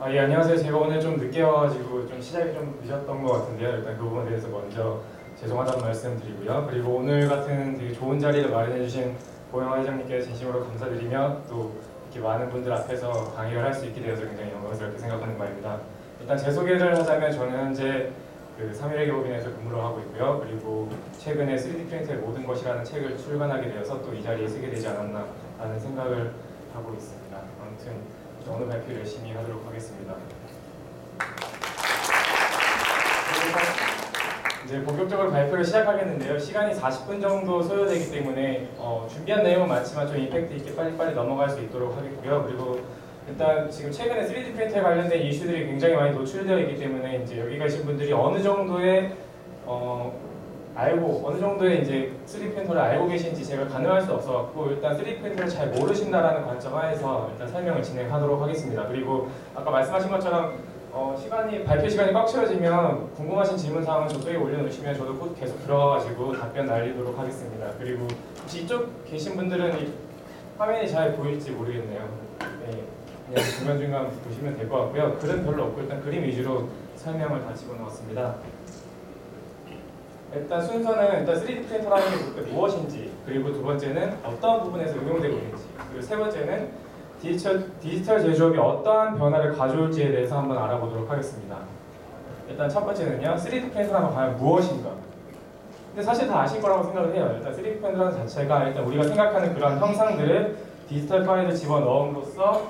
예, 안녕하세요. 제가 오늘 좀 늦게 와가지고 좀 시작이 좀 늦었던 것 같은데요. 일단 그 부분에 대해서 먼저 죄송하다는 말씀 드리고요. 그리고 오늘 같은 되게 좋은 자리를 마련해주신 고영하 회장님께 진심으로 감사드리며 또 이렇게 많은 분들 앞에서 강의를 할 수 있게 되어서 굉장히 영광스럽게 생각하는 바입니다. 일단 제 소개를 하자면 저는 현재 그 3일의 교법인에서 근무를 하고 있고요. 그리고 최근에 3D 프린터의 모든 것이라는 책을 출간하게 되어서 또 이 자리에 서게 되지 않았나 라는 생각을 하고 있습니다. 아무튼 오늘 발표 열심히 하도록 하겠습니다. 이제 본격적으로 발표를 시작하겠는데요. 시간이 40분 정도 소요되기 때문에 준비한 내용은 많지만 좀 임팩트 있게 빨리빨리 넘어갈 수 있도록 하겠고요. 그리고 일단 지금 최근에 3D 프린터에 관련된 이슈들이 굉장히 많이 노출되어 있기 때문에 이제 여기 계신 분들이 어느 정도의 이제 3D 프린터를 알고 계신지 제가 가늠할 수 없어갖고 일단 3D 프린터를 잘 모르신다라는 관점 하에서 일단 설명을 진행하도록 하겠습니다. 그리고 아까 말씀하신 것처럼 발표 시간이 꽉 채워지면 궁금하신 질문 사항은 저쪽에 올려놓으시면 저도 곧 계속 들어가가지고 답변 날리도록 하겠습니다. 그리고 혹시 이쪽 계신 분들은 이 화면이 잘 보일지 모르겠네요. 네, 그냥 중간중간 보시면 될 것 같고요. 글은 별로 없고 일단 그림 위주로 설명을 다 집어넣었습니다. 일단 순서는 3D 프린터라는 게 무엇인지, 그리고 두 번째는 어떤 부분에서 응용되고 있는지, 그리고 세 번째는 디지털 제조업이 어떠한 변화를 가져올지에 대해서 한번 알아보도록 하겠습니다. 일단 첫 번째는요, 3D 프린터라면 과연 무엇인가? 근데 사실 다 아실 거라고 생각을 해요. 일단 3D 프린터라는 자체가 일단 우리가 생각하는 그런 형상들을 디지털 파일에 집어넣음으로써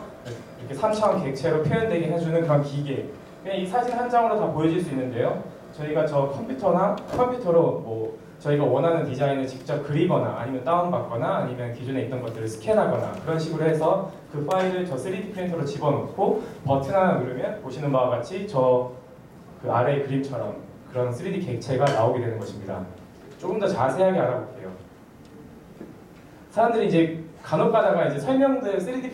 이렇게 3차원 객체로 표현되게 해주는 그런 기계. 그냥 이 사진 한 장으로 다 보여질 수 있는데요. 저희가 컴퓨터로 저희가 원하는 디자인을 직접 그리거나 아니면 다운받거나 아니면 기존에 있던 것들을 스캔하거나 그런 식으로 해서 그 파일을 저 3D 프린터로 집어넣고 버튼 하나 누르면 보시는 바와 같이 그 아래의 그림처럼 그런 3D 객체가 나오게 되는 것입니다. 조금 더 자세하게 알아볼게요. 사람들이 이제 간혹 가다가 이제 설명들 3D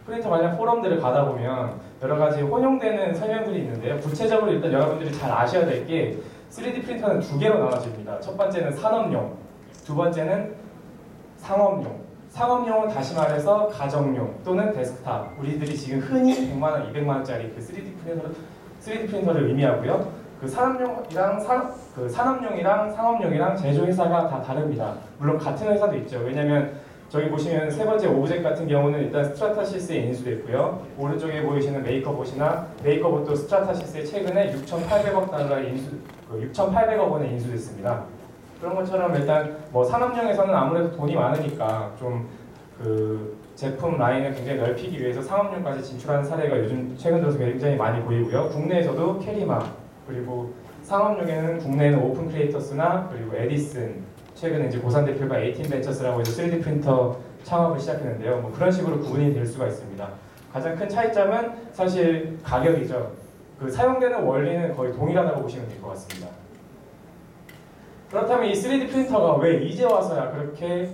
프린터 관련 포럼들을 가다 보면 여러 가지 혼용되는 설명들이 있는데요. 구체적으로 일단 여러분들이 잘 아셔야 될 게 3D 프린터는 두 개로 나눠집니다. 첫 번째는 산업용, 두 번째는 상업용. 상업용은 다시 말해서 가정용 또는 데스크탑. 우리들이 지금 흔히 100만 원, 200만 원짜리 그 3D 프린터를 의미하고요. 그 산업용이랑 상업용이랑 제조회사가 다 다릅니다. 물론 같은 회사도 있죠. 왜냐면 저기 보시면 세 번째 오브젝트 같은 경우는 일단 스트라타시스에 인수됐고요. 오른쪽에 보이시는 메이커봇도 스트라타시스에 최근에 6,800억 원에 인수됐습니다. 그런 것처럼 일단 산업용에서는 아무래도 돈이 많으니까 좀 그 제품 라인을 굉장히 넓히기 위해서 상업용까지 진출하는 사례가 요즘 최근 들어서 굉장히 많이 보이고요. 국내에서도 캐리마, 그리고 상업용에는 국내에는 오픈 크리에이터스나 그리고 에디슨, 최근에 이제 고산 대표가 18벤처스라고 해서 3D 프린터 창업을 시작했는데요. 그런 식으로 구분이 될 수가 있습니다. 가장 큰 차이점은 사실 가격이죠. 그 사용되는 원리는 거의 동일하다고 보시면 될 것 같습니다. 그렇다면 이 3D 프린터가 왜 이제 와서야 그렇게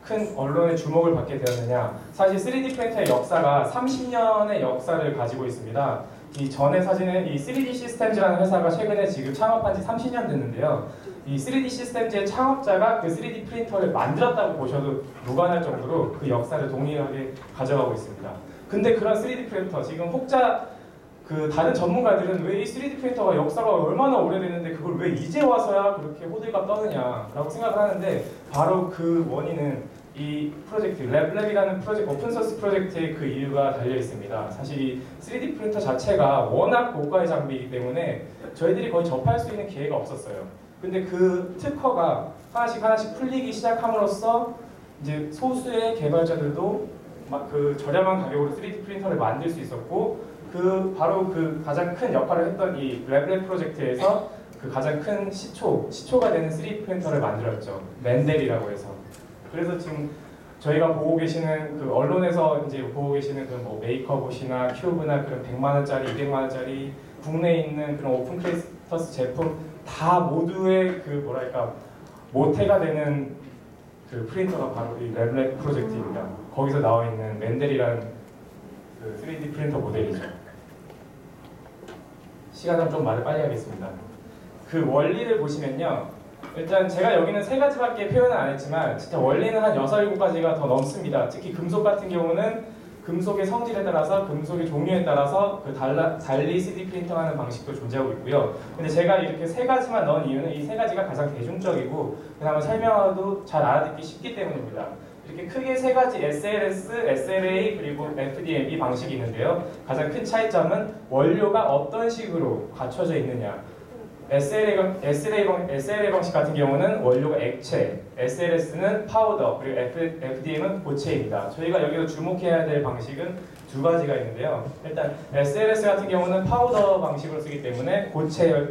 큰 언론의 주목을 받게 되었느냐? 사실 3D 프린터의 역사가 30년의 역사를 가지고 있습니다. 이 전의 사진은 이 3D 시스템즈라는 회사가 최근에 지금 창업한 지 30년 됐는데요. 이 3D 시스템즈의 창업자가 그 3D 프린터를 만들었다고 보셔도 무관할 정도로 그 역사를 동일하게 가져가고 있습니다. 근데 그런 3D 프린터, 지금 다른 전문가들은 왜 이 3D 프린터가 역사가 얼마나 오래됐는데 그걸 왜 이제 와서야 그렇게 호들갑 떠느냐라고 생각을 하는데, 바로 그 원인은 이 프로젝트, 랩랩이라는 오픈소스 프로젝트의 그 이유가 달려 있습니다. 사실 이 3D 프린터 자체가 워낙 고가의 장비이기 때문에 저희들이 거의 접할 수 있는 기회가 없었어요. 근데 그 특허가 하나씩 풀리기 시작함으로써 이제 소수의 개발자들도 그 저렴한 가격으로 3D 프린터를 만들 수 있었고, 바로 그 가장 큰 역할을 했던 이 랩랩 프로젝트에서 그 가장 큰 시초가 되는 3D 프린터를 만들었죠. 맨델이라고 해서. 그래서 지금 저희가 보고 계시는 그 언론에서 이제 보고 계시는 그 메이커봇이나 큐브나 그런 100만 원짜리, 200만 원짜리 국내에 있는 그런 오픈 크리에이터스 제품 다 모두의 모태가 되는 그 프린터가 바로 이 랩랩 프로젝트입니다. 거기서 나와 있는 맨델이라는 그 3D 프린터 모델이죠. 시간은 좀 말을 빨리 하겠습니다. 그 원리를 보시면요. 일단 제가 여기는 3가지밖에 표현을 안 했지만 진짜 원리는 한 6, 7가지가 더 넘습니다. 특히 금속 같은 경우는 금속의 성질에 따라서 금속의 종류에 따라서 그 달리 3D 프린팅하는 방식도 존재하고 있고요. 근데 제가 이렇게 세 가지만 넣은 이유는 이 세 가지가 가장 대중적이고 그다음에 설명하도 잘 알아듣기 쉽기 때문입니다. 이렇게 크게 세 가지 SLS, SLA 그리고 FDM 이 방식이 있는데요. 가장 큰 차이점은 원료가 어떤 식으로 갖춰져 있느냐. SLA 방식 같은 경우는 원료가 액체, SLS는 파우더, 그리고 FDM은 고체입니다. 저희가 여기서 주목해야 될 방식은 두 가지가 있는데요. 일단 SLS 같은 경우는 파우더 방식으로 쓰기 때문에 고체,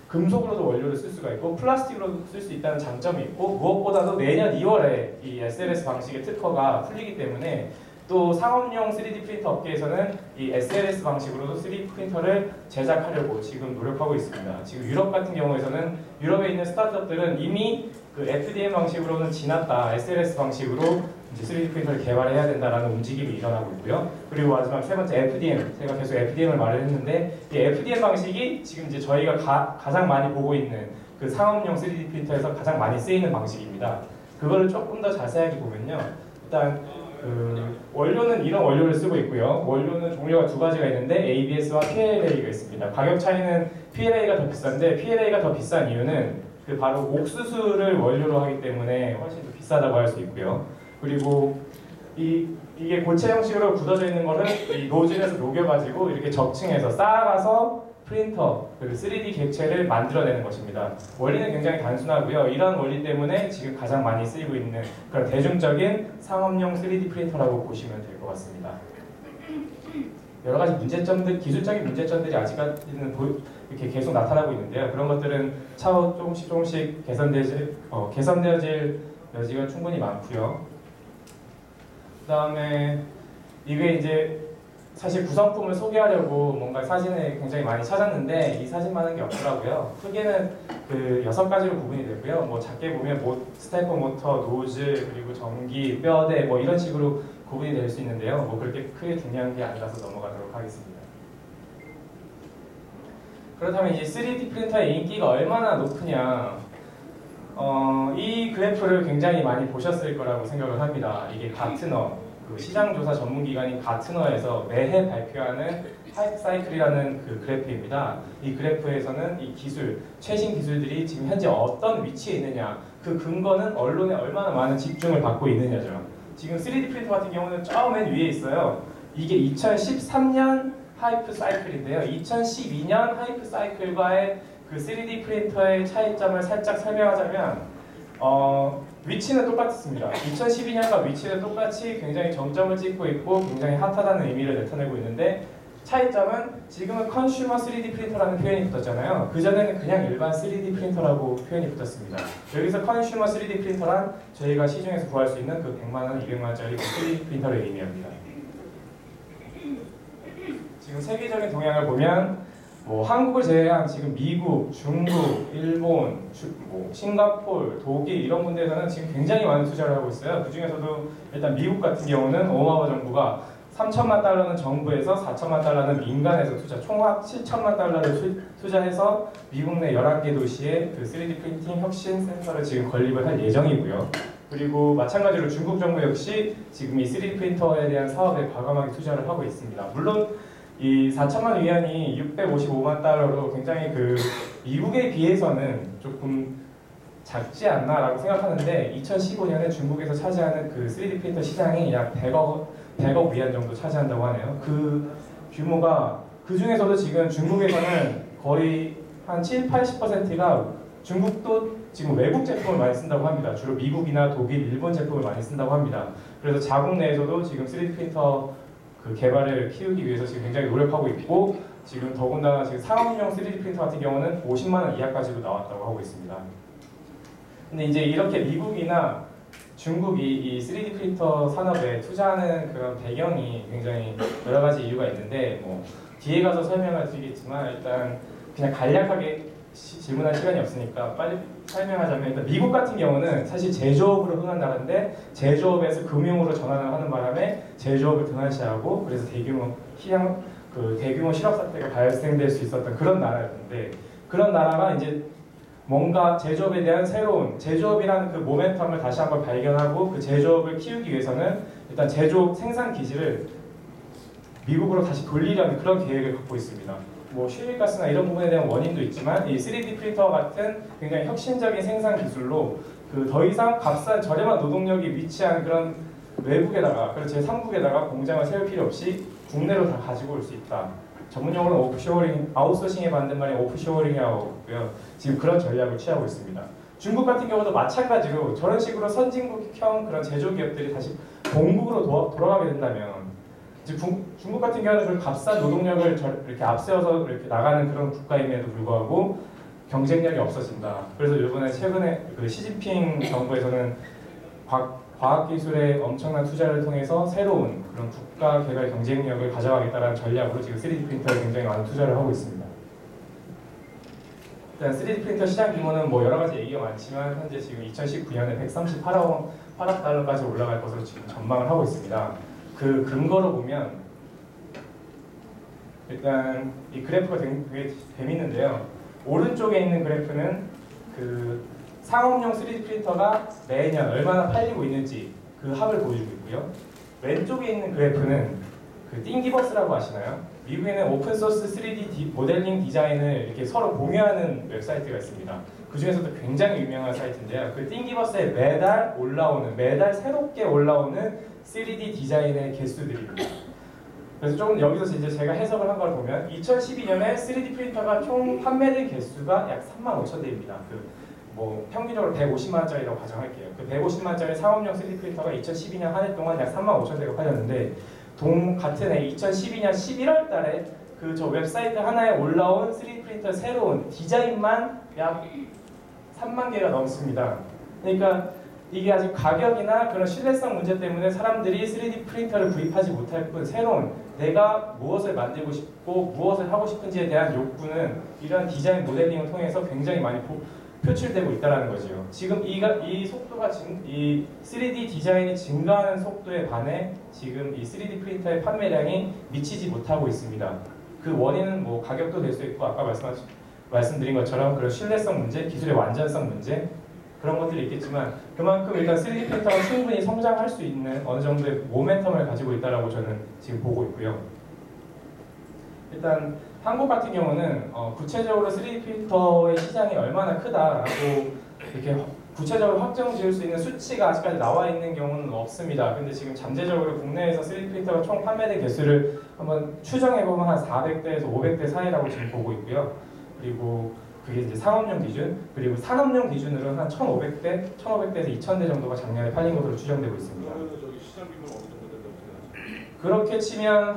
금속으로도 원료를 쓸 수가 있고 플라스틱으로도 쓸 수 있다는 장점이 있고 무엇보다도 내년 2월에 이 SLS 방식의 특허가 풀리기 때문에 또 상업용 3D 프린터 업계에서는 이 SLS 방식으로도 3D 프린터를 제작하려고 지금 노력하고 있습니다. 지금 유럽 같은 경우에서는 유럽에 있는 스타트업들은 이미 그 FDM 방식으로는 지났다, SLS 방식으로 이제 3D 프린터를 개발해야 된다라는 움직임이 일어나고 있고요. 그리고 마지막 세 번째 FDM, 제가 계속 FDM을 말을 했는데 이 FDM 방식이 지금 이제 저희가 가장 많이 보고 있는 그 상업용 3D 프린터에서 가장 많이 쓰이는 방식입니다. 그거를 조금 더 자세하게 보면요. 일단 원료는 이런 원료를 쓰고 있고요. 원료는 종류가 두 가지가 있는데 ABS와 PLA가 있습니다. 가격 차이는 PLA가 더 비싼데 PLA가 더 비싼 이유는 그 바로 옥수수를 원료로 하기 때문에 훨씬 더 비싸다고 할 수 있고요. 그리고 이게 고체 형식으로 굳어져 있는 거를 이 노즐에서 녹여가지고 이렇게 적층해서 쌓아가서 프린터, 그 3D 객체를 만들어내는 것입니다. 원리는 굉장히 단순하고요. 이런 원리 때문에 지금 가장 많이 쓰이고 있는 그런 대중적인 상업용 3D 프린터라고 보시면 될 것 같습니다. 여러 가지 문제점들, 기술적인 문제점들이 아직까지는 이렇게 계속 나타나고 있는데요. 그런 것들은 차후 조금씩 개선되어질 여지가 충분히 많고요. 그 다음에 이게 이제 사실 구성품을 소개하려고 뭔가 사진을 굉장히 많이 찾았는데 이 사진만한 게 없더라고요. 크게는 그 6가지로 구분이 되고요. 뭐 작게 보면 스테퍼 모터, 노즐, 그리고 전기, 뼈대 뭐 이런 식으로 구분이 될 수 있는데요. 뭐 그렇게 크게 중요한 게 아니라서 넘어가도록 하겠습니다. 그렇다면 이제 3D 프린터의 인기가 얼마나 높으냐? 이 그래프를 굉장히 많이 보셨을 거라고 생각을 합니다. 이게 가트너, 그 시장조사 전문기관인 가트너에서 매해 발표하는 하이프 사이클이라는 그 그래프입니다. 이 그래프에서는 이 기술, 최신 기술들이 지금 현재 어떤 위치에 있느냐, 그 근거는 언론에 얼마나 많은 집중을 받고 있느냐죠. 지금 3D 프린터 같은 경우는 저 맨 위에 있어요. 이게 2013년 하이프 사이클인데요. 2012년 하이프 사이클과의 그 3D 프린터의 차이점을 살짝 설명하자면 위치는 똑같습니다. 2012년과 위치는 똑같이 굉장히 정점을 찍고 있고 굉장히 핫하다는 의미를 나타내고 있는데 차이점은 지금은 컨슈머 3D 프린터라는 표현이 붙었잖아요. 그전에는 그냥 일반 3D 프린터라고 표현이 붙었습니다. 여기서 컨슈머 3D 프린터란 저희가 시중에서 구할 수 있는 그 100만원, 200만원짜리 3D 프린터를 의미합니다. 지금 세계적인 동향을 보면 뭐 한국을 제외한 지금 미국, 중국, 일본, 싱가포르, 독일 이런 군데에서는 지금 굉장히 많은 투자를 하고 있어요. 그 중에서도 일단 미국 같은 경우는 오바마 정부가 3천만 달러는 정부에서 4천만 달러는 민간에서 총합 7천만 달러를 투자해서 미국 내 11개 도시에 그 3D 프린팅 혁신 센터를 지금 건립을 할 예정이고요. 그리고 마찬가지로 중국 정부 역시 지금 이 3D 프린터에 대한 사업에 과감하게 투자를 하고 있습니다. 물론 이 4천만 위안이 655만 달러로 굉장히 그 미국에 비해서는 조금 작지 않나라고 생각하는데 2015년에 중국에서 차지하는 그 3D 프린터 시장이 약 100억 위안 정도 차지한다고 하네요. 그 규모가 그 중에서도 지금 중국에서는 거의 한 80%가 중국도 지금 외국 제품을 많이 쓴다고 합니다. 주로 미국이나 독일, 일본 제품을 많이 쓴다고 합니다. 그래서 자국 내에서도 지금 3D 프린터 그 개발을 키우기 위해서 지금 굉장히 노력하고 있고 지금 더군다나 지금 상업용 3D 프린터 같은 경우는 50만 원 이하까지도 나왔다고 하고 있습니다. 근데 이제 이렇게 미국이나 중국이 이 3D 프린터 산업에 투자하는 그런 배경이 굉장히 여러 가지 이유가 있는데 뭐 뒤에 가서 설명을 드리겠지만 일단 그냥 간략하게 질문할 시간이 없으니까 빨리 설명하자면 일단 미국 같은 경우는 사실 제조업으로 흥한 나라인데 제조업에서 금융으로 전환을 하는 바람에 제조업을 등한시하고 그래서 대규모 실업 사태가 발생될 수 있었던 그런 나라였는데 그런 나라가 이제 뭔가 제조업에 대한 새로운 제조업이라는 그 모멘텀을 다시 한번 발견하고 그 제조업을 키우기 위해서는 일단 제조업 생산 기지를 미국으로 다시 돌리려는 그런 계획을 갖고 있습니다. 뭐 쉴가스나 이런 부분에 대한 원인도 있지만 이 3D 프린터 같은 굉장히 혁신적인 생산 기술로 그 더 이상 값싼 저렴한 노동력이 위치한 그런 외국에다가 그리고 제3국에다가 공장을 세울 필요 없이 국내로 다 가지고 올 수 있다. 전문용어로는 오프쇼어링, 아웃소싱에 반대말인 오프쇼어링이라고요. 지금 그런 전략을 취하고 있습니다. 중국 같은 경우도 마찬가지로 저런 식으로 선진국형 그런 제조기업들이 다시 본국으로 돌아가게 된다면 이제 중국 같은 경우는 그 값싼 노동력을 이렇게 앞세워서 이렇게 나가는 그런 국가임에도 불구하고 경쟁력이 없어진다. 그래서 이번에 최근에 그 시진핑 정부에서는 과학기술에 엄청난 투자를 통해서 새로운 그런 국가 개발 경쟁력을 가져가겠다는 전략으로 지금 3D 프린터에 굉장히 많은 투자를 하고 있습니다. 일단 3D 프린터 시장 규모는 뭐 여러 가지 얘기가 많지만 현재 지금 2019년에 138억 달러까지 올라갈 것으로 지금 전망을 하고 있습니다. 그 근거로 보면 일단 이 그래프가 되게 재밌는데요. 오른쪽에 있는 그래프는 그 상업용 3D 프린터가 매년 얼마나 팔리고 있는지 그 합을 보여주고 있고요. 왼쪽에 있는 그래프는 그 띵기버스라고 아시나요? 미국에는 오픈소스 3D 모델링 디자인을 이렇게 서로 공유하는 웹사이트가 있습니다. 그 중에서도 굉장히 유명한 사이트인데요. 그 띵기버스에 매달 새롭게 올라오는 3D 디자인의 개수들입니다. 그래서 조금 여기서 이제 제가 해석을 한 걸 보면 2012년에 3D 프린터가 총 판매된 개수가 약 35,000대입니다. 뭐 평균적으로 150만 원짜리라고 가정할게요. 그 150만짜리 상업용 3D 프린터가 2012년 한 해 동안 약 35,000대가 팔렸는데 같은 해 2012년 11월 달에 그 저 웹사이트 하나에 올라온 3D 프린터 새로운 디자인만 약 3만 개가 넘습니다. 그러니까 이게 아직 가격이나 그런 신뢰성 문제 때문에 사람들이 3D 프린터를 구입하지 못할 뿐 새로운 내가 무엇을 만들고 싶고 무엇을 하고 싶은지에 대한 욕구는 이런 디자인 모델링을 통해서 굉장히 많이 표출되고 있다는 거죠. 지금 이 속도가 이 3D 디자인이 증가하는 속도에 반해 지금 이 3D 프린터의 판매량이 미치지 못하고 있습니다. 그 원인은 뭐 가격도 될 수 있고 아까 말씀드린 것처럼 그런 신뢰성 문제, 기술의 완전성 문제 그런 것들이 있겠지만 그만큼 일단 3D 프린터가 충분히 성장할 수 있는 어느 정도의 모멘텀을 가지고 있다라고 저는 지금 보고 있고요. 일단 한국 같은 경우는 구체적으로 3D 프린터의 시장이 얼마나 크다라고 이렇게 구체적으로 확정 지을 수 있는 수치가 아직까지 나와 있는 경우는 없습니다. 근데 지금 잠재적으로 국내에서 3D 프린터가 총 판매된 개수를 한번 추정해보면 한 400대에서 500대 사이라고 지금 보고 있고요. 그리고 그게 이제 상업용 기준, 그리고 산업용 기준으로 한 1,500대에서 2,000대 정도가 작년에 팔린 것으로 추정되고 있습니다. 그러면 저기 시장 규모는 어느 정도 된다고 생각하세요? 그렇게 치면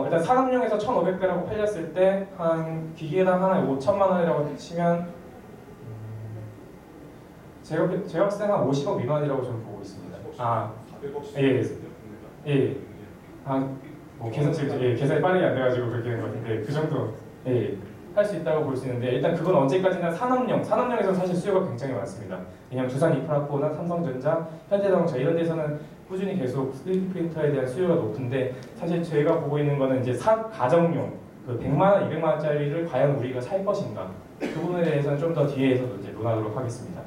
일단 산업용에서 1,500대라고 팔렸을 때 한 기계당 하나에 5천만 원이라고 치면 제가 봤을 때는 한 50억 미만이라고 저는 보고 있습니다. 400억 예. 뭐 계산이 빠르게 안 돼가지고 그렇게 된 것 같은데 그 정도 할 수 있다고 볼 수 있는데 일단 그건 언제까지나 산업용에서 사실 수요가 굉장히 많습니다. 왜냐하면 두산 이프라코나 삼성전자, 현대자동차 이런 데서는 꾸준히 계속 3D 프린터에 대한 수요가 높은데 사실 저희가 보고 있는 거는 이제 가정용 그 100만 원, 200만 원짜리를 과연 우리가 살 것인가 그 부분에 대해서는 좀 더 뒤에서도 이제 논하도록 하겠습니다.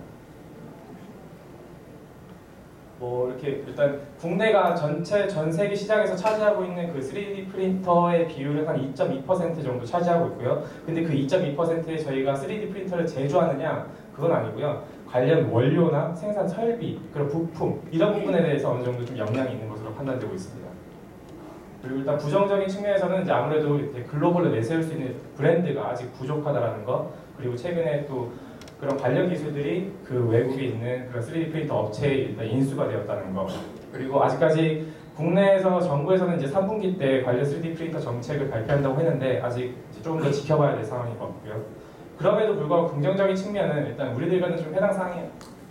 뭐 이렇게 일단 국내가 전 세계 시장에서 차지하고 있는 그 3D 프린터의 비율은 한 2.2% 정도 차지하고 있고요. 근데 그 2.2%에 저희가 3D 프린터를 제조하느냐 그건 아니고요. 관련 원료나 생산 설비, 그런 부품 이런 부분에 대해서 어느 정도 좀 영향이 있는 것으로 판단되고 있습니다. 그리고 일단 부정적인 측면에서는 이제 아무래도 이제 글로벌로 내세울 수 있는 브랜드가 아직 부족하다라는 것, 그리고 최근에 또 그런 관련 기술들이 그 외국에 있는 그런 3D 프린터 업체에 일단 인수가 되었다는 거, 그리고 아직까지 국내에서 정부에서는 이제 3분기 때 관련 3D 프린터 정책을 발표한다고 했는데 아직 조금 더 지켜봐야 될 상황인 것 같고요. 그럼에도 불구하고 긍정적인 측면은 일단 우리들과는 좀 해당 사항이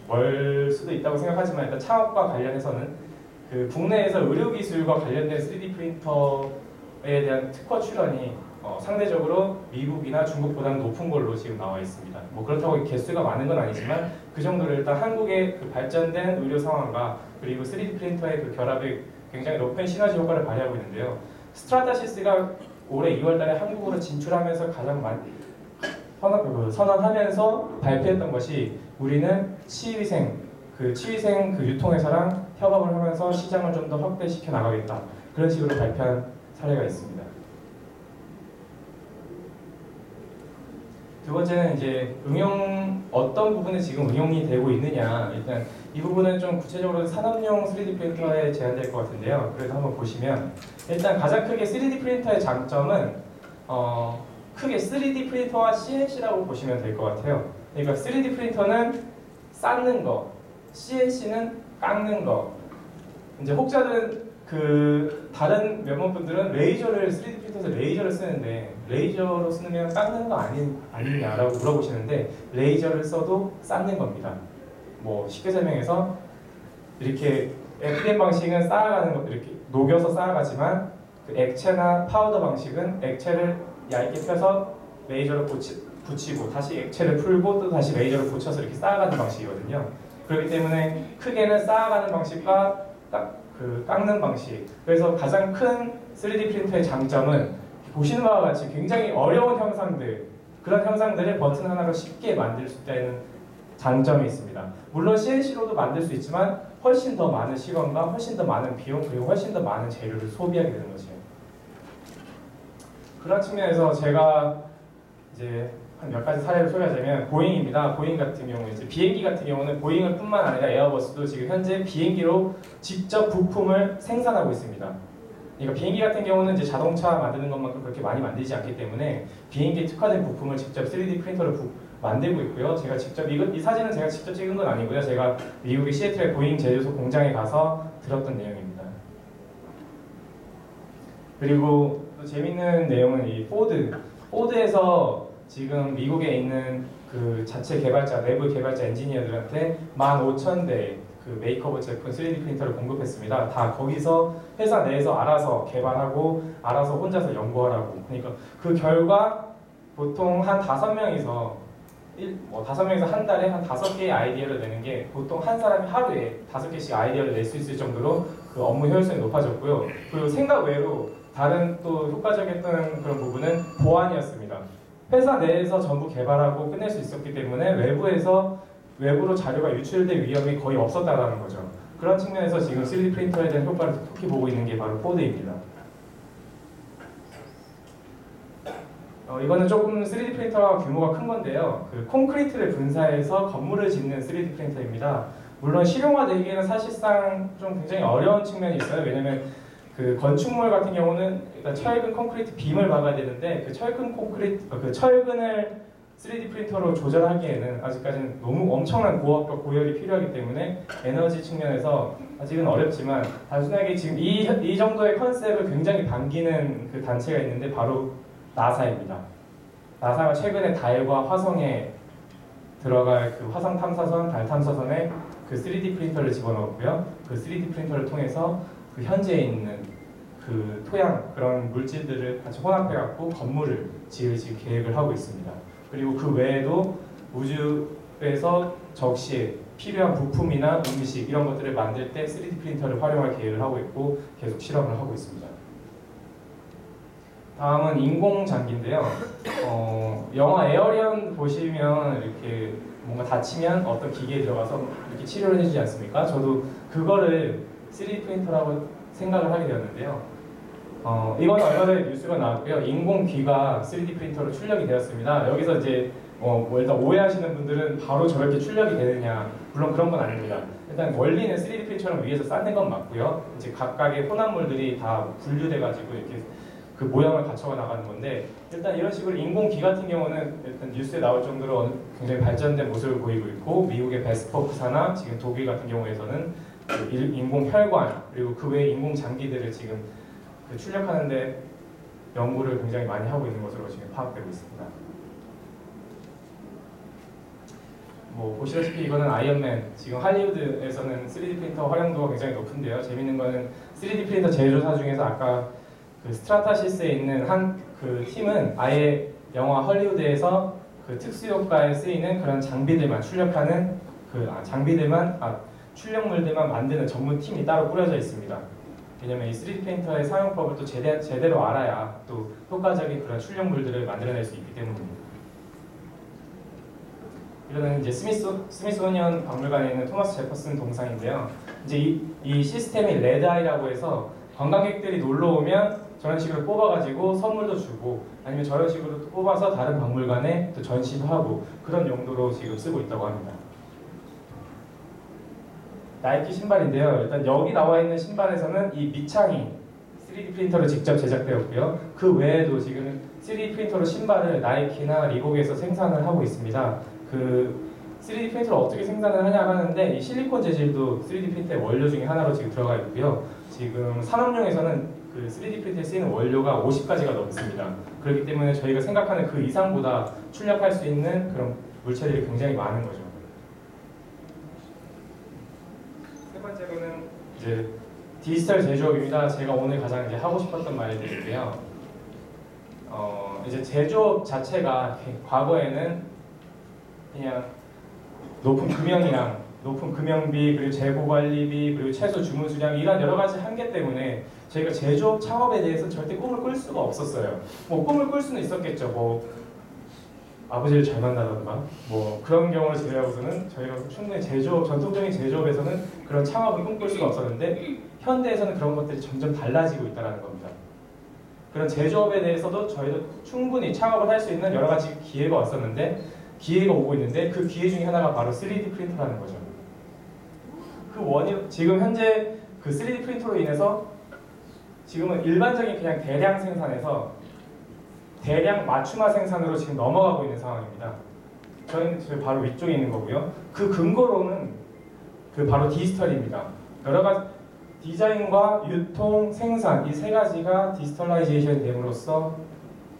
멀 수도 있다고 생각하지만 일단 창업과 관련해서는 그 국내에서 의료기술과 관련된 3D 프린터에 대한 특허 출원이 상대적으로 미국이나 중국보다는 높은 걸로 지금 나와 있습니다. 뭐 그렇다고 개수가 많은 건 아니지만 그 정도로 일단 한국의 그 발전된 의료 상황과 그리고 3D 프린터의 그 결합이 굉장히 높은 시너지 효과를 발휘하고 있는데요. 스트라타시스가 올해 2월달에 한국으로 진출하면서 가장 선언하면서 발표했던 것이 우리는 치위생 그 유통회사랑 협업을 하면서 시장을 좀 더 확대시켜 나가겠다. 그런 식으로 발표한 사례가 있습니다. 두 번째는 이제 어떤 부분에 지금 응용이 되고 있느냐. 일단 이 부분은 좀 구체적으로 산업용 3D 프린터에 제한될 것 같은데요. 그래도 한번 보시면 일단 가장 크게 3D 프린터의 장점은 크게 3D 프린터와 CNC라고 보시면 될 것 같아요. 그러니까 3D 프린터는 쌓는 거, CNC는 깎는 거. 이제 혹자들은 다른 면목분들은 3D 프린터에서 레이저를 쓰는데 레이저로 쓰면 깎는 거 아니냐라고 물어보시는데 레이저를 써도 쌓는 겁니다. 뭐 쉽게 설명해서 이렇게 FDM 방식은 쌓아가는 것, 이렇게 녹여서 쌓아가지만 그 액체나 파우더 방식은 액체를 얇게 펴서 레이저로 붙이고 다시 액체를 풀고 또 다시 레이저로 붙여서 이렇게 쌓아가는 방식이거든요. 그렇기 때문에 크게는 쌓아가는 방식과 깎는 방식. 그래서 가장 큰 3D 프린터의 장점은 보시는 바와 같이 굉장히 어려운 형상들, 그런 형상들을 버튼 하나로 쉽게 만들 수 있다는 장점이 있습니다. 물론 CNC로도 만들 수 있지만 훨씬 더 많은 시간과 훨씬 더 많은 비용 그리고 훨씬 더 많은 재료를 소비하게 되는 거죠. 그런 측면에서 제가 이제 한 몇 가지 사례를 소개하자면 보잉입니다. 보잉 같은 경우는 이제 비행기 같은 경우는 보잉을 뿐만 아니라 에어버스도 지금 현재 비행기로 직접 부품을 생산하고 있습니다. 그러니까 비행기 같은 경우는 이제 자동차 만드는 것만큼 그렇게 많이 만들지 않기 때문에 비행기에 특화된 부품을 직접 3D 프린터로 만들고 있고요. 제가 직접 이 사진은 제가 직접 찍은 건 아니고요. 제가 미국의 시애틀의 보잉 제조소 공장에 가서 들었던 내용입니다. 그리고 또 재밌는 내용은 이 포드에서 지금 미국에 있는 그 자체 개발자, 내부 개발자 엔지니어들한테 15,000대 그 메이크업 제품 3D 프린터를 공급했습니다. 다 거기서 회사 내에서 알아서 개발하고 알아서 혼자서 연구하라고. 그러니까 그 결과 보통 한 5명이서 5명이서 한 달에 한 5개의 아이디어를 내는 게 보통 한 사람이 하루에 5개씩 아이디어를 낼 수 있을 정도로 그 업무 효율성이 높아졌고요. 그리고 생각 외로 다른 또 효과적이었던 그런 부분은 보안이었습니다. 회사 내에서 전부 개발하고 끝낼 수 있었기 때문에 외부로 자료가 유출될 위험이 거의 없었다는 거죠. 그런 측면에서 지금 3D 프린터에 대한 효과를 톡톡히 보고 있는 게 바로 포드입니다. 이거는 조금 3D 프린터가 규모가 큰 건데요. 그 콘크리트를 분사해서 건물을 짓는 3D 프린터입니다. 물론 실용화되기에는 사실상 좀 굉장히 어려운 측면이 있어요. 왜냐면 그 건축물 같은 경우는 일단 철근 콘크리트 빔을 박아야 되는데 그 철근을 3D 프린터로 조절하기에는 아직까지는 너무 엄청난 고압과 고열이 필요하기 때문에 에너지 측면에서 아직은 어렵지만 단순하게 지금 이 정도의 컨셉을 굉장히 반기는 그 단체가 있는데 바로 나사입니다. 나사가 최근에 달과 화성에 들어갈 그 화성 탐사선, 달 탐사선에 그 3D 프린터를 집어넣었고요. 그 3D 프린터를 통해서 그 현재에 있는 그 토양 그런 물질들을 같이 혼합해갖고 건물을 지을 계획을 하고 있습니다. 그리고 그 외에도 우주에서 적시에 필요한 부품이나 음식 이런 것들을 만들 때 3D 프린터를 활용할 계획을 하고 있고 계속 실험을 하고 있습니다. 다음은 인공장기인데요. 영화 에어리언 보시면 이렇게 뭔가 다치면 어떤 기계에 들어가서 이렇게 치료를 해주지 않습니까? 저도 그거를 3D 프린터라고 생각을 하게 되었는데요. 이건 얼마 전에 뉴스가 나왔고요. 인공귀가 3D 프린터로 출력이 되었습니다. 여기서 이제 일단 오해하시는 분들은 바로 저렇게 출력이 되느냐, 물론 그런 건 아닙니다. 일단 원리는 3D 프린터처럼 위에서 쌓는 건 맞고요. 이제 각각의 혼합물들이 다 분류돼가지고 이렇게 그 모양을 갖춰가 나가는 건데 일단 이런 식으로 인공귀 같은 경우는 일단 뉴스에 나올 정도로 굉장히 발전된 모습을 보이고 있고 미국의 베스포크사나 지금 독일 같은 경우에서는 그 인공혈관 그리고 그 외의 인공장기들을 지금 그 출력하는데 연구를 굉장히 많이 하고 있는 것으로 지금 파악되고 있습니다. 뭐 보시다시피 이거는 아이언맨, 지금 할리우드에서는 3D 프린터 활용도가 굉장히 높은데요. 재밌는 거는 3D 프린터 제조사 중에서 아까 그 스트라타시스에 있는 한 그 팀은 아예 영화 헐리우드에서 그 특수효과에 쓰이는 그런 장비들만 출력하는 출력물들만 만드는 전문 팀이 따로 꾸려져 있습니다. 왜냐면 이 3D 프린터의 사용법을 또 제대로 알아야 또 효과적인 그런 출력물들을 만들어낼 수 있기 때문입니다. 이거는 이제 스미소니언 박물관에 있는 토마스 제퍼슨 동상인데요. 이제 이 시스템이 레드아이라고 해서 관광객들이 놀러 오면 저런 식으로 뽑아가지고 선물도 주고 아니면 저런 식으로 또 뽑아서 다른 박물관에 또 전시도 하고 그런 용도로 지금 쓰고 있다고 합니다. 나이키 신발인데요. 일단 여기 나와 있는 신발에서는 이 밑창이 3D 프린터로 직접 제작되었고요. 그 외에도 지금 3D 프린터로 신발을 나이키나 리복에서 생산을 하고 있습니다. 그 3D 프린터를 어떻게 생산을 하냐 하는데 이 실리콘 재질도 3D 프린터의 원료 중에 하나로 지금 들어가 있고요. 지금 산업용에서는 그 3D 프린터에 쓰이는 원료가 50가지가 넘습니다. 그렇기 때문에 저희가 생각하는 그 이상보다 출력할 수 있는 그런 물체들이 굉장히 많은 거죠. 세 번째로는 이제 디지털 제조업입니다. 제가 오늘 가장 이제 하고 싶었던 말들인데요. 이제 제조업 자체가 과거에는 그냥 높은 금형이랑 높은 금형비 그리고 재고 관리비 그리고 최소 주문 수량 이런 여러 가지 한계 때문에 저희가 제조업 창업에 대해서 절대 꿈을 꿀 수가 없었어요. 뭐 꿈을 꿀 수는 있었겠죠. 뭐 아버지를 잘 만나던가 뭐 그런 경우를 제외하고서는 저희가 충분히 제조업 전통적인 제조업에서는 그런 창업을 꿈꿀 수가 없었는데 현대에서는 그런 것들이 점점 달라지고 있다는 겁니다. 그런 제조업에 대해서도 저희도 충분히 창업을 할 수 있는 여러 가지 기회가 왔었는데 기회가 오고 있는데 그 기회 중에 하나가 바로 3D 프린터라는 거죠. 그 원인 지금 현재 그 3D 프린터로 인해서 지금은 일반적인 그냥 대량 생산에서 대량 맞춤화 생산으로 지금 넘어가고 있는 상황입니다. 저희 바로 위쪽에 있는 거고요. 그 근거로는 그 바로 디지털입니다. 여러 가지 디자인과 유통, 생산 이 세 가지가 디지털라이제이션 됨으로써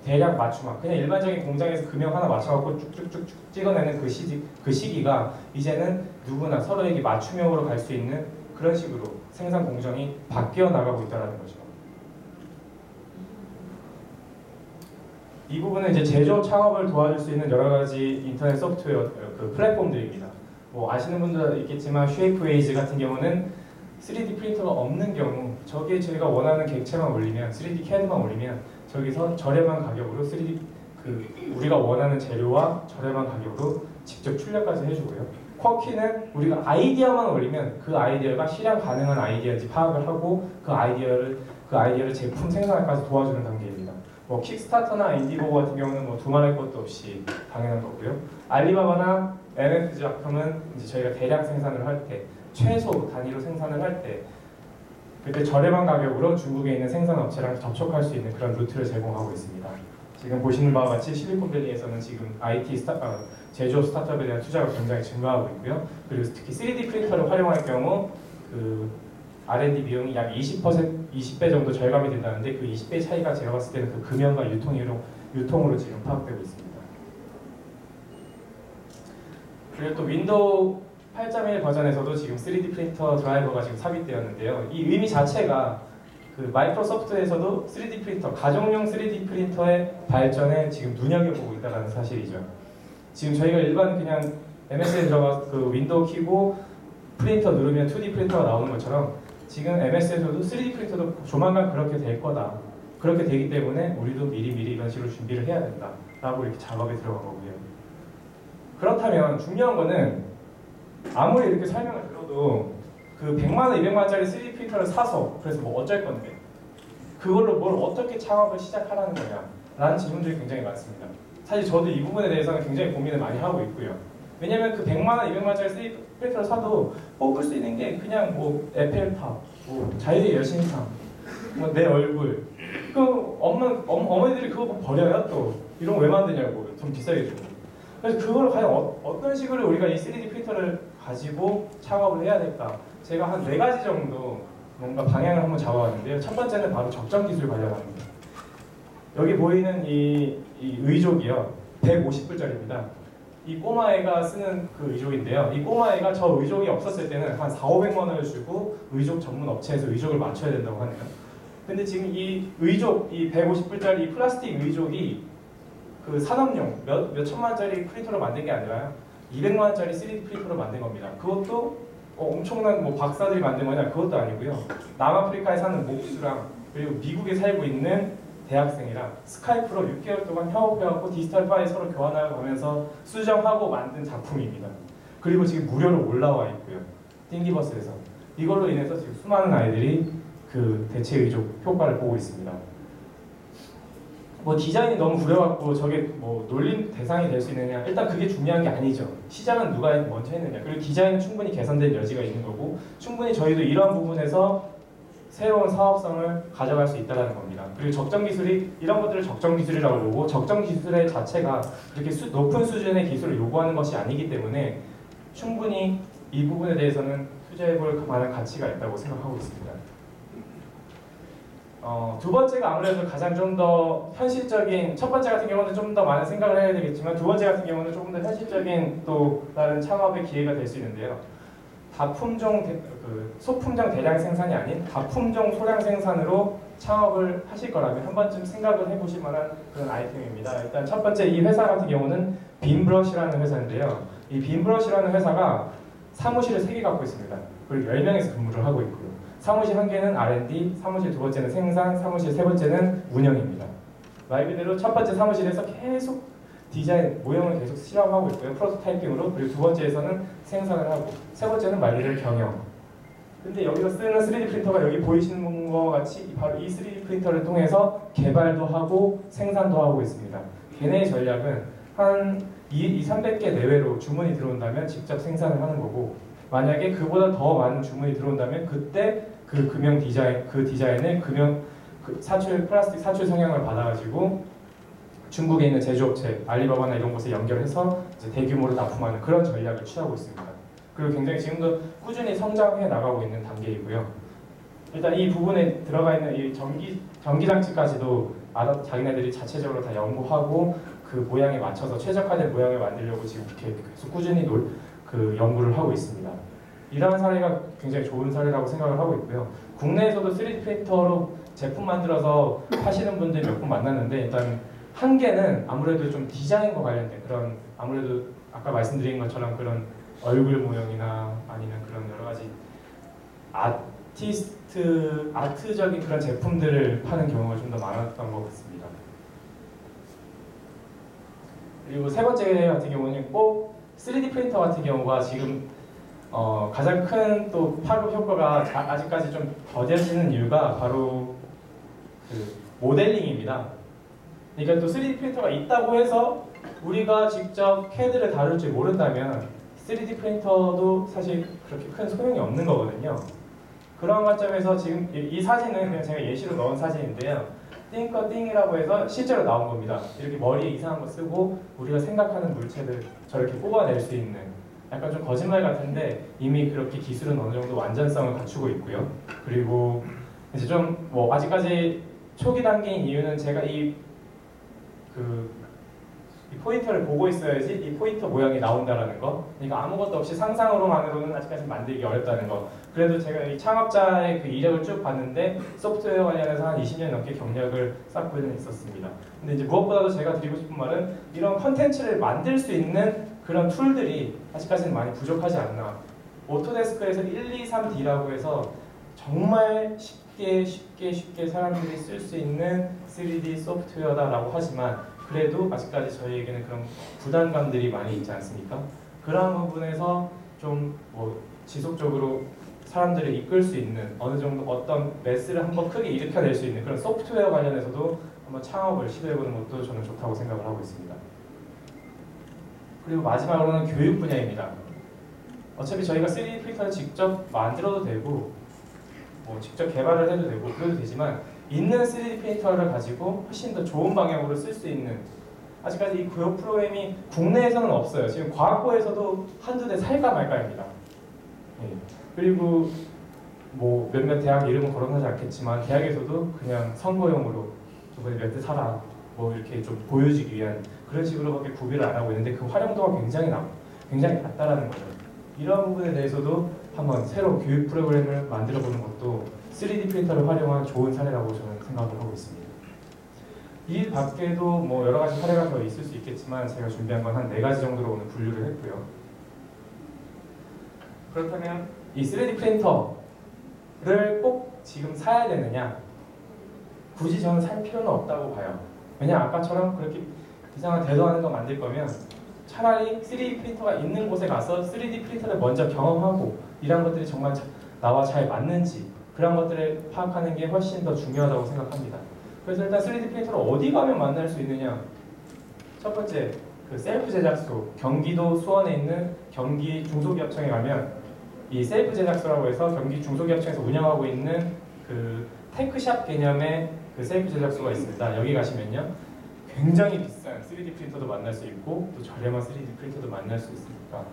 대량 맞춤화 그냥 일반적인 공장에서 금형 하나 맞춰갖고 쭉쭉쭉 찍어내는 그 시기가 이제는 누구나 서로에게 맞춤형으로 갈 수 있는 그런 식으로 생산 공정이 바뀌어 나가고 있다는 거죠. 이 부분은 이제 제조업 창업을 도와줄 수 있는 여러 가지 인터넷 소프트웨어 그 플랫폼들입니다. 뭐 아시는 분들도 있겠지만 쉐이프웨이즈 같은 경우는 3D 프린터가 없는 경우 저기에 저희가 원하는 객체만 올리면 3D CAD만 올리면 저기서 저렴한 가격으로 3D 우리가 원하는 재료와 저렴한 가격으로 직접 출력까지 해주고요. 쿼키는 우리가 아이디어만 올리면 그 아이디어가 실현 가능한 아이디어인지 파악을 하고 그 아이디어를 제품 생산까지 도와주는 단계입니다. 뭐 킥스타터나 인디고고 같은 경우는 뭐 두말할 것도 없이 당연한 거고요. 알리바바나 MFG 작품은 이제 저희가 대량 생산을 할 때 최소 단위로 생산을 할 때 그때 저렴한 가격으로 중국에 있는 생산업체랑 접촉할 수 있는 그런 루트를 제공하고 있습니다. 지금 보시는 바와 같이 실리콘밸리에서는 지금 제조업 스타트업에 대한 투자가 굉장히 증가하고 있고요. 그리고 특히 3D 프린터를 활용할 경우 그 R&D 비용이 약 20배 정도 절감이 된다는데 그 20배 차이가 제가 봤을 때는 그 금형과 유통으로 지금 파악되고 있습니다. 그리고 또 윈도우 8.1 버전에서도 지금 3D 프린터 드라이버가 지금 삽입되었는데요. 이 의미 자체가 그 마이크로소프트에서도 3D 프린터, 가정용 3D 프린터의 발전에 지금 눈여겨보고 있다는 사실이죠. 지금 저희가 일반 그냥 MS에 들어가 그 윈도우 키고 프린터 누르면 2D 프린터가 나오는 것처럼 지금 MS에서도 3D 프린터도 조만간 그렇게 될 거다. 그렇게 되기 때문에 우리도 미리 이런 식으로 준비를 해야 된다라고 이렇게 작업에 들어간 거고요. 그렇다면 중요한 거는 아무리 이렇게 설명을 들어도 그 100만 원, 200만 원짜리 3D 프린터를 사서 그래서 뭐 어쩔 건데 그걸로 뭘 어떻게 창업을 시작하라는 거냐 라는 질문들이 굉장히 많습니다. 사실 저도 이 부분에 대해서는 굉장히 고민을 많이 하고 있고요. 왜냐면 그 100만 원, 200만 원짜리 3D 프린터를 사도 뽑을 수 있는 게 그냥 뭐 에펠탑, 뭐 자유의 여신상, 뭐 내 얼굴 그 어머니들이 그거 버려요 또 이런 거 왜 만드냐고 돈 비싸게 주고 그래서 그걸 과연 어떤 식으로 우리가 이 3D 프린터를 가지고 창업을 해야 될까? 제가 한 4가지 정도 뭔가 방향을 한번 잡아왔는데요. 첫 번째는 바로 적정 기술 관련합니다. 여기 보이는 이 의족이요. 150불짜리입니다. 이 꼬마애가 쓰는 그 의족인데요. 이 꼬마애가 저 의족이 없었을 때는 한 4,500만 원을 주고 의족 전문 업체에서 의족을 맞춰야 된다고 하네요. 근데 지금 이 의족, 이 150불짜리 플라스틱 의족이 그 산업용 몇 천만 원짜리 프린터로 만든 게 아니라 200만 원짜리 3D 프린터로 만든 겁니다. 그것도 엄청난 뭐 박사들이 만든 거냐 그것도 아니고요. 남아프리카에 사는 목수랑 그리고 미국에 살고 있는 대학생이랑 스카이프로 6개월 동안 협업해갖고 디지털 파일 서로 교환하고 가면서 수정하고 만든 작품입니다. 그리고 지금 무료로 올라와 있고요. 띵기버스에서 이걸로 인해서 지금 수많은 아이들이 그 대체 의족 효과를 보고 있습니다. 뭐 디자인이 너무 구려갖고 저게 뭐 놀림 대상이 될 수 있느냐, 일단 그게 중요한 게 아니죠. 시작은 누가 먼저 했느냐, 그리고 디자인은 충분히 개선될 여지가 있는 거고, 충분히 저희도 이런 부분에서 새로운 사업성을 가져갈 수 있다는 겁니다. 그리고 적정 기술이, 이런 것들을 적정 기술이라고 보고, 적정 기술의 자체가 그렇게 높은 수준의 기술을 요구하는 것이 아니기 때문에 충분히 이 부분에 대해서는 투자해볼 만한 가치가 있다고 생각하고 있습니다. 두 번째가 아무래도 가장 좀 더 현실적인, 첫 번째 같은 경우는 좀 더 많은 생각을 해야 되겠지만, 두 번째 같은 경우는 조금 더 현실적인 또 다른 창업의 기회가 될 수 있는데요. 소품종 대량 생산이 아닌 다품종 소량 생산으로 창업을 하실 거라면 한 번쯤 생각을 해보실 만한 그런 아이템입니다. 일단 첫 번째, 이 회사 같은 경우는 빈브러시라는 회사인데요. 이 빈브러시라는 회사가 사무실을 3개 갖고 있습니다. 그리고 10명에서 근무를 하고 있고요. 사무실 한 개는 R&D, 사무실 두 번째는 생산, 사무실 세 번째는 운영입니다. 말 그대로 첫 번째 사무실에서 계속 디자인, 모형을 계속 실험하고 있고요. 프로토타이핑으로. 그리고 두 번째에서는 생산을 하고, 세 번째는 말 그대로 경영. 근데 여기서 쓰는 3D 프린터가 여기 보이시는 것 같이 바로 이 3D 프린터를 통해서 개발도 하고 생산도 하고 있습니다. 걔네의 전략은 한 300개 내외로 주문이 들어온다면 직접 생산을 하는 거고, 만약에 그보다 더 많은 주문이 들어온다면 그때 그 디자인을 플라스틱 사출 성향을 받아가지고 중국에 있는 제조업체, 알리바바나 이런 곳에 연결해서 이제 대규모로 납품하는 그런 전략을 취하고 있습니다. 그리고 굉장히 지금도 꾸준히 성장해 나가고 있는 단계이고요. 일단 이 부분에 들어가 있는 이 전기 장치까지도 자기네들이 자체적으로 다 연구하고 그 모양에 맞춰서 최적화된 모양을 만들려고 지금 이렇게 계속 꾸준히 연구를 하고 있습니다. 이러한 사례가 굉장히 좋은 사례라고 생각을 하고 있고요. 국내에서도 3D 프린터로 제품 만들어서 하시는 분들 몇 분 만났는데, 일단 한계는 아무래도 좀 디자인과 관련된 그런, 아무래도 아까 말씀드린 것처럼 그런 얼굴 모형이나 아니면 그런 여러 가지 아트적인 그런 제품들을 파는 경우가 좀 더 많았던 것 같습니다. 그리고 세 번째 같은 경우는 꼭 3D 프린터 같은 경우가 지금 가장 큰 또 파급 효과가 아직까지 좀 더뎌지는 이유가 바로 그 모델링입니다. 그러니까 또 3D 프린터가 있다고 해서 우리가 직접 CAD를 다룰 줄 모른다면 3D 프린터도 사실 그렇게 큰 소용이 없는 거거든요. 그런 관점에서 지금 이 사진은 그냥 제가 예시로 넣은 사진인데요. 띵커띵이라고 해서 실제로 나온 겁니다. 이렇게 머리에 이상한 거 쓰고 우리가 생각하는 물체를 저렇게 뽑아낼 수 있는, 약간 좀 거짓말 같은데 이미 그렇게 기술은 어느 정도 완전성을 갖추고 있고요. 그리고 이제 좀 뭐 아직까지 초기 단계인 이유는 제가 이 포인터를 보고 있어야지 이 포인터 모양이 나온다라는 거. 그러니까 아무것도 없이 상상으로만으로는 아직까지 만들기 어렵다는 거. 그래도 제가 이 창업자의 그 이력을 쭉 봤는데 소프트웨어 관련해서 한 20년 넘게 경력을 쌓고는 있었습니다. 근데 이제 무엇보다도 제가 드리고 싶은 말은 이런 컨텐츠를 만들 수 있는 그런 툴들이 아직까지는 많이 부족하지 않나. 오토데스크에서 123D라고 해서 정말 쉽게 사람들이 쓸 수 있는 3D 소프트웨어다라고 하지만 그래도 아직까지 저희에게는 그런 부담감들이 많이 있지 않습니까? 그런 부분에서 좀 뭐 지속적으로 사람들을 이끌 수 있는 어느 정도 어떤 매스를 한번 크게 일으켜낼 수 있는 그런 소프트웨어 관련해서도 한번 창업을 시도해보는 것도 저는 좋다고 생각을 하고 있습니다. 그리고 마지막으로는 교육 분야입니다. 어차피 저희가 3D 프린터를 직접 만들어도 되고 뭐 직접 개발을 해도 되고 그래도 되지만 있는 3D 프린터를 가지고 훨씬 더 좋은 방향으로 쓸 수 있는, 아직까지 이 교육 프로그램이 국내에서는 없어요. 지금 과학고에서도 한두 대 살까 말까입니다. 예. 그리고 뭐 몇몇 대학 이름은 거론하지 않겠지만 대학에서도 그냥 선거용으로 저번에 몇 대 사라 뭐 이렇게 좀 보여주기 위한 그런 식으로밖에 구비를 안 하고 있는데 그 활용도가 굉장히 낮다라는 거죠. 이런 부분에 대해서도 한번 새로 교육 프로그램을 만들어보는 것도 3D 프린터를 활용한 좋은 사례라고 저는 생각을 하고 있습니다. 이 밖에도 뭐 여러 가지 사례가 더 있을 수 있겠지만 제가 준비한 건 한 4가지 정도로 오늘 분류를 했고요. 그렇다면 이 3D 프린터를 꼭 지금 사야 되느냐? 굳이 저는 살 필요는 없다고 봐요. 왜냐 아까처럼 그렇게 이상한 대도하는 거 만들 거면 차라리 3D 프린터가 있는 곳에 가서 3D 프린터를 먼저 경험하고 이런 것들이 정말 나와 잘 맞는지 그런 것들을 파악하는 게 훨씬 더 중요하다고 생각합니다. 그래서 일단 3D 프린터를 어디 가면 만날 수 있느냐? 첫 번째, 그 셀프 제작소, 경기도 수원에 있는 경기 중소기업청에 가면 이 셀프 제작소라고 해서 경기 중소기업청에서 운영하고 있는 그 테크샵 개념의 그 셀프 제작소가 있습니다. 여기 가시면요, 굉장히 비싼 3D 프린터도 만날 수 있고 또 저렴한 3D 프린터도 만날 수 있으니까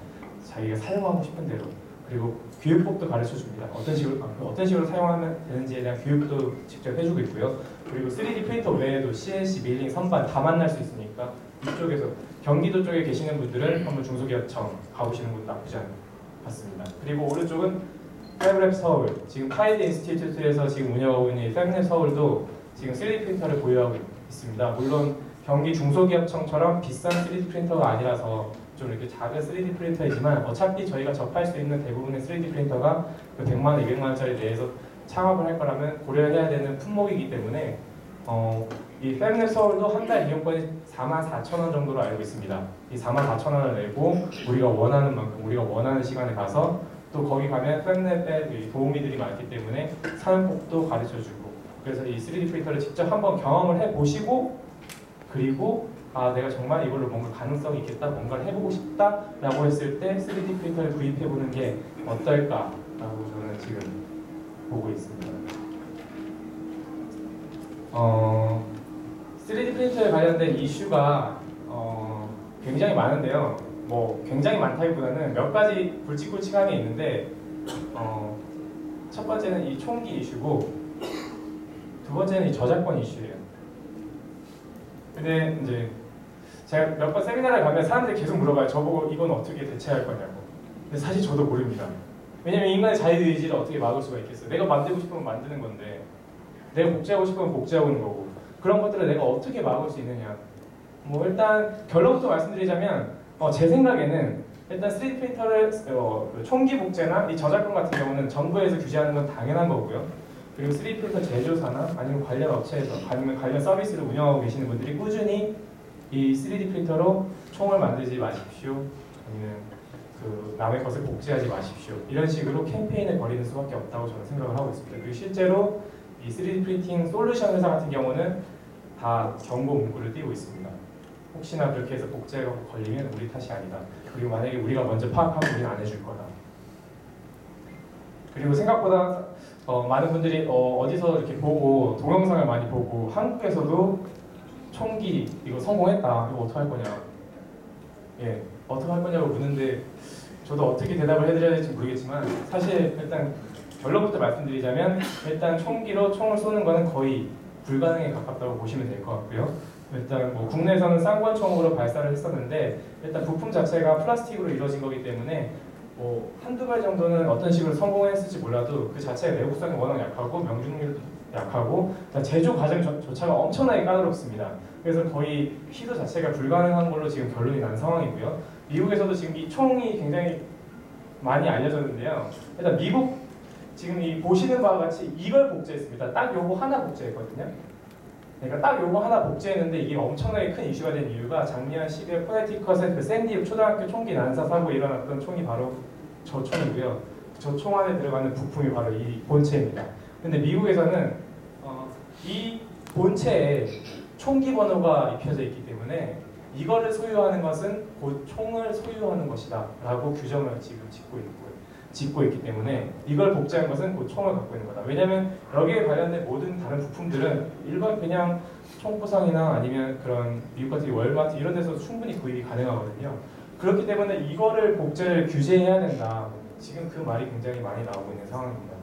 자기가 사용하고 싶은 대로, 그리고 교육법도 가르쳐 줍니다. 어떤 식으로 사용하면 되는지에 대한 교육도 직접 해주고 있고요. 그리고 3D 프린터 외에도 CNC, 밀링, 선반 다 만날 수 있으니까 이쪽에서 경기도 쪽에 계시는 분들은 한번 중소기업청 가보시는 것도 나쁘지 않은 것 같습니다. 그리고 오른쪽은 팹랩 서울, 지금 카이드 인스티튜트에서 지금 운영하고 있는 이 팹랩 서울도 지금 3D 프린터를 보유하고 있습니다. 물론 경기 중소기업청처럼 비싼 3D 프린터가 아니라서 좀 이렇게 작은 3D 프린터이지만 어차피 저희가 접할 수 있는 대부분의 3D 프린터가 그 100만 원, 200만 원짜리 내에서 창업을 할 거라면 고려해야 되는 품목이기 때문에 이 팹랩 서울도 한 달 이용권이 44,000원 정도로 알고 있습니다. 이 44,000원을 내고 우리가 원하는 만큼 우리가 원하는 시간에 가서 또 거기 가면 팹랩에 도우미들이 많기 때문에 사용법도 가르쳐주고, 그래서 이 3D 프린터를 직접 한번 경험을 해보시고, 그리고 내가 정말 이걸로 뭔가 가능성이 있겠다, 뭔가를 해보고 싶다라고 했을 때 3D 프린터를 구입해보는 게 어떨까라고 저는 지금 보고 있습니다. 3D 프린터에 관련된 이슈가 굉장히 많은데요. 뭐 굉장히 많다기보다는 몇 가지 굵직굵직한 게 있는데, 첫 번째는 이 총기 이슈고, 두 번째는 이 저작권 이슈예요. 근데 이제 제가 몇 번 세미나를 가면 사람들이 계속 물어봐요. 저보고 이건 어떻게 대체할 거냐고. 근데 사실 저도 모릅니다. 왜냐면 인간의 자유의지를 어떻게 막을 수가 있겠어요. 내가 만들고 싶으면 만드는 건데, 내가 복제하고 싶으면 복제하고 있는 거고, 그런 것들을 내가 어떻게 막을 수 있느냐. 뭐 일단 결론부터 말씀드리자면 제 생각에는 일단 3D 프린터를 총기 복제나 이 저작권 같은 경우는 정부에서 규제하는 건 당연한 거고요. 그리고 3D 프린터 제조사나 아니면 관련 업체에서 아니면 관련 서비스를 운영하고 계시는 분들이 꾸준히 이 3D 프린터로 총을 만들지 마십시오, 아니면 그 남의 것을 복제하지 마십시오, 이런 식으로 캠페인을 벌이는 수밖에 없다고 저는 생각을 하고 있습니다. 그리고 실제로 이 3D 프린팅 솔루션 회사 같은 경우는 다 경고 문구를 띄고 있습니다. 혹시나 그렇게 해서 복제가 걸리면 우리 탓이 아니다. 그리고 만약에 우리가 먼저 파악하면 우리는 안 해줄 거다. 그리고 생각보다 많은 분들이 어디서 이렇게 보고 동영상을 많이 보고 한국에서도 총기 이거 성공했다, 이거 어떻게 할 거냐, 어떻게 할 거냐고 묻는데 저도 어떻게 대답을 해드려야 될지 모르겠지만, 사실 일단 결론부터 말씀드리자면 일단 총기로 총을 쏘는 거는 거의 불가능에 가깝다고 보시면 될 것 같고요. 일단 뭐 국내에서는 쌍권총으로 발사를 했었는데 일단 부품 자체가 플라스틱으로 이루어진 거기 때문에 뭐 한두 발 정도는 어떤 식으로 성공했을지 몰라도 그 자체의 내구성이 워낙 약하고 명중률도 약하고 제조 과정조차가 엄청나게 까다롭습니다. 그래서 거의 시도 자체가 불가능한 걸로 지금 결론이 난 상황이고요. 미국에서도 지금 이 총이 굉장히 많이 알려졌는데요. 일단 미국 지금 이 보시는 바와 같이 이걸 복제했습니다. 딱 요거 하나 복제했거든요. 그러니까 딱 요거 하나 복제했는데 이게 엄청나게 큰 이슈가 된 이유가 작년 10월 코네티컷의 그 샌디 초등학교 총기 난사 사고에 일어났던 총이 바로 저 총이고요. 저 총 안에 들어가는 부품이 바로 이 본체입니다. 근데 미국에서는 이 본체에 총기 번호가 입혀져 있기 때문에 이거를 소유하는 것은 곧 총을 소유하는 것이다 라고 규정을 지금 짓고 있기 때문에 이걸 복제한 것은 곧 총을 갖고 있는 거다. 왜냐하면 여기에 관련된 모든 다른 부품들은 일반 그냥 총포상이나 아니면 그런 미국 같은 월마트 이런 데서 충분히 구입이 가능하거든요. 그렇기 때문에 이거를 복제를 규제해야 된다. 지금 그 말이 굉장히 많이 나오고 있는 상황입니다.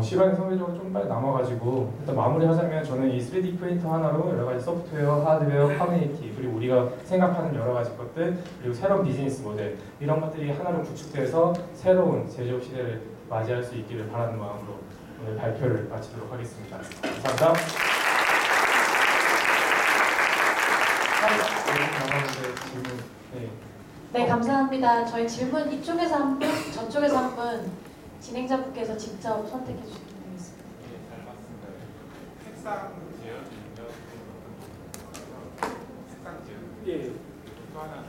시간이 상대적으로 좀 빨리 남아가지고 일단 마무리하자면 저는 이 3D 프린터 하나로 여러 가지 소프트웨어, 하드웨어, 커뮤니티, 그리고 우리가 생각하는 여러 가지 것들, 그리고 새로운 비즈니스 모델 이런 것들이 하나로 구축돼서 새로운 제조업 시대를 맞이할 수 있기를 바라는 마음으로 오늘 발표를 마치도록 하겠습니다. 감사합니다. 네, 감사합니다. 저희 질문 이쪽에서 한 분, 저쪽에서 한 분, 진행자분께서 직접 선택해 주시면 되겠습니다. 네, 잘 봤습니다. 색상 지연, 색상 지연. 예. 또 하나는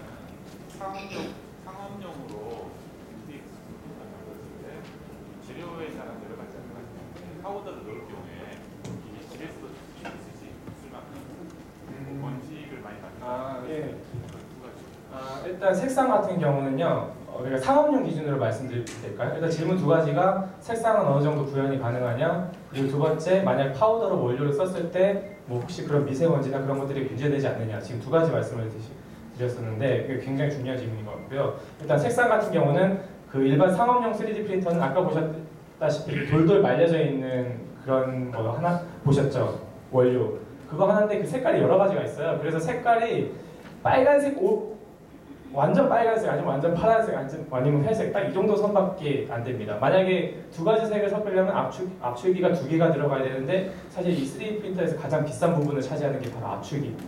상업용으로 UDX 부품을 만들었을 때 일단 색상 같은 경우는요. 우리가 상업용 기준으로 말씀드릴 될까요? 일단 질문 두 가지가 색상은 어느 정도 구현이 가능하냐, 그리고 두 번째 만약 파우더로 원료를 썼을 때 뭐 혹시 그런 미세먼지나 그런 것들이 문제되지 않느냐, 지금 두 가지 말씀을 드렸었는데 그게 굉장히 중요한 질문인 것 같고요. 일단 색상 같은 경우는 그 일반 상업용 3D 프린터는 아까 보셨다시피 돌돌 말려져 있는 그런 거 하나 보셨죠? 원료 그거 하나인데 그 색깔이 여러 가지가 있어요. 그래서 색깔이 빨간색 완전 빨간색 아니면 완전 파란색 아니면 회색 딱 이 정도 선밖에 안 됩니다. 만약에 두 가지 색을 섞으려면 압출기가 두 개가 들어가야 되는데 사실 이 3D 프린터에서 가장 비싼 부분을 차지하는 게 바로 압출기입니다.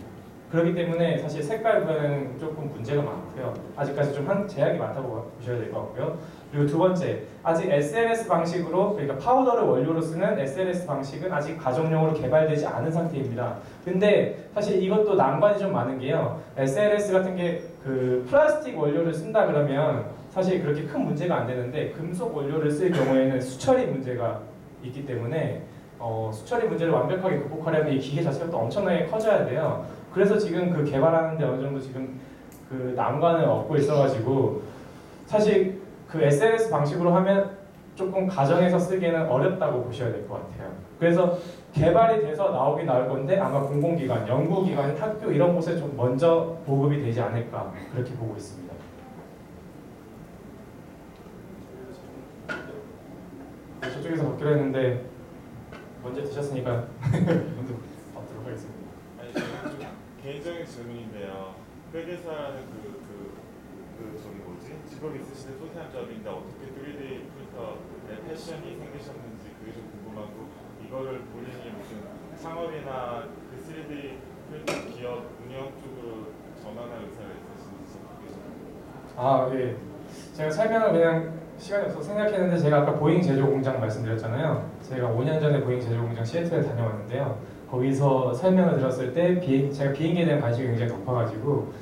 그렇기 때문에 사실 색깔 구현은 조금 문제가 많고요. 아직까지 좀 제약이 많다고 보셔야 될 것 같고요. 그리고 두 번째, 아직 SLS 방식으로 그러니까 파우더를 원료로 쓰는 SLS 방식은 아직 가정용으로 개발되지 않은 상태입니다. 근데 사실 이것도 난관이 좀 많은 게요. SLS 같은 게 그 플라스틱 원료를 쓴다 그러면 사실 그렇게 큰 문제가 안 되는데 금속 원료를 쓸 경우에는 수처리 문제가 있기 때문에 수처리 문제를 완벽하게 극복하려면 이 기계 자체가 또 엄청나게 커져야 돼요. 그래서 지금 그 개발하는데 어느 정도 지금 그 난관을 얻고 있어가지고 사실 그 SLS 방식으로 하면 조금 가정에서 쓰기에는 어렵다고 보셔야 될 것 같아요. 그래서 개발이 돼서 나오긴 나올 건데 아마 공공기관, 연구기관, 학교 이런 곳에 좀 먼저 보급이 되지 않을까 그렇게 보고 있습니다. 저쪽에서 받기로 했는데 먼저 드셨으니까 먼저 받도록 하겠습니다. 아니 저는 좀 개인적인 질문인데요. 회계사라는 저기 뭐지? 직업 있으신데 소태한 잡인데 어떻게 3D 프린터의 패션이 생기셨는지 그게 좀 궁금하고 이거를 본인이 무슨 창업이나 그 3D 프린터 기업 운영 쪽으로 전환할 의사가 있으신지 그게 좀 예. 제가 설명을 그냥 시간이 없어서 생각했는데 제가 아까 보잉 제조 공장 말씀드렸잖아요. 제가 5년 전에 보잉 제조 공장 시애틀에 다녀왔는데요. 거기서 설명을 들었을 때 제가 비행기에 대한 관심이 굉장히 높아가지고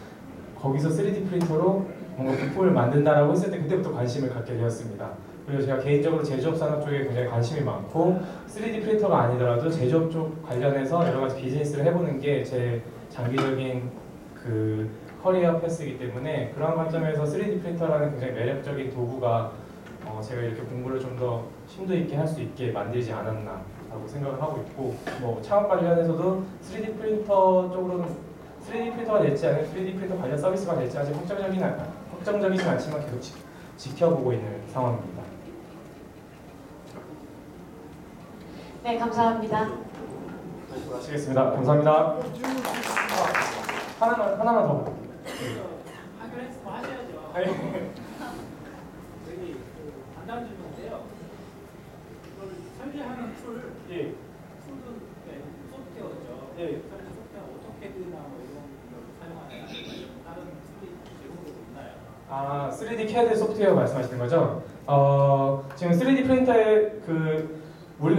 거기서 3D 프린터로 뭔가 부품을 만든다라고 했을 때 그때부터 관심을 갖게 되었습니다. 그리고 제가 개인적으로 제조업 산업 쪽에 굉장히 관심이 많고 3D 프린터가 아니더라도 제조업 쪽 관련해서 여러 가지 비즈니스를 해보는 게 제 장기적인 그 커리어 패스이기 때문에 그런 관점에서 3D 프린터라는 굉장히 매력적인 도구가 제가 이렇게 공부를 좀 더 심도 있게 할 수 있게 만들지 않았나라고 생각을 하고 있고 뭐 창업 관련해서도 3D 프린터 쪽으로는 3D 프린터가 될지 아니면 3D 프린터 관련 서비스가 될지 아직 확정적이진 않지만 계속 지켜보고 있는 상황입니다. 네, 감사합니다. 마치겠습니다. 감사합니다. 하나만 더. 그래서 뭐 하셔야죠. 아니, 여기 간단한 질문인데요. 이걸 설계하는 툴, 예. 툴은 소프트웨어죠. 예. 설계 소프트웨어 오토캐드나 뭐 이런 걸 사용하나요? 아니면 다른 툴이 제공도 있나요? 3D CAD 소프트웨어 말씀하시는 거죠? 지금 3D 프린터에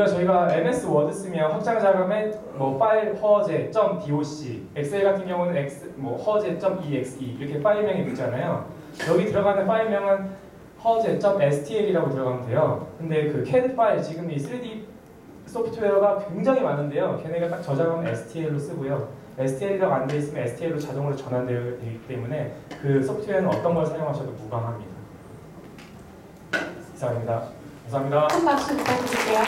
저희가 MS 워드 쓰면 확장 자금에 뭐 파일 허제.doc, 엑셀 같은 경우는 허제.exe 이렇게 파일명이 있잖아요. 여기 들어가는 파일명은 허제.stl이라고 들어가면 돼요. 근데 그 CAD 파일 지금 이 3D 소프트웨어가 굉장히 많은데요. 걔네가 딱 저장하면 STL로 쓰고요. STL이라고 안 돼 있으면 STL로 자동으로 전환되기 때문에 그 소프트웨어는 어떤 걸 사용하셔도 무방합니다. 이상입니다. 감사합니다. 큰 박수 부탁드릴게요.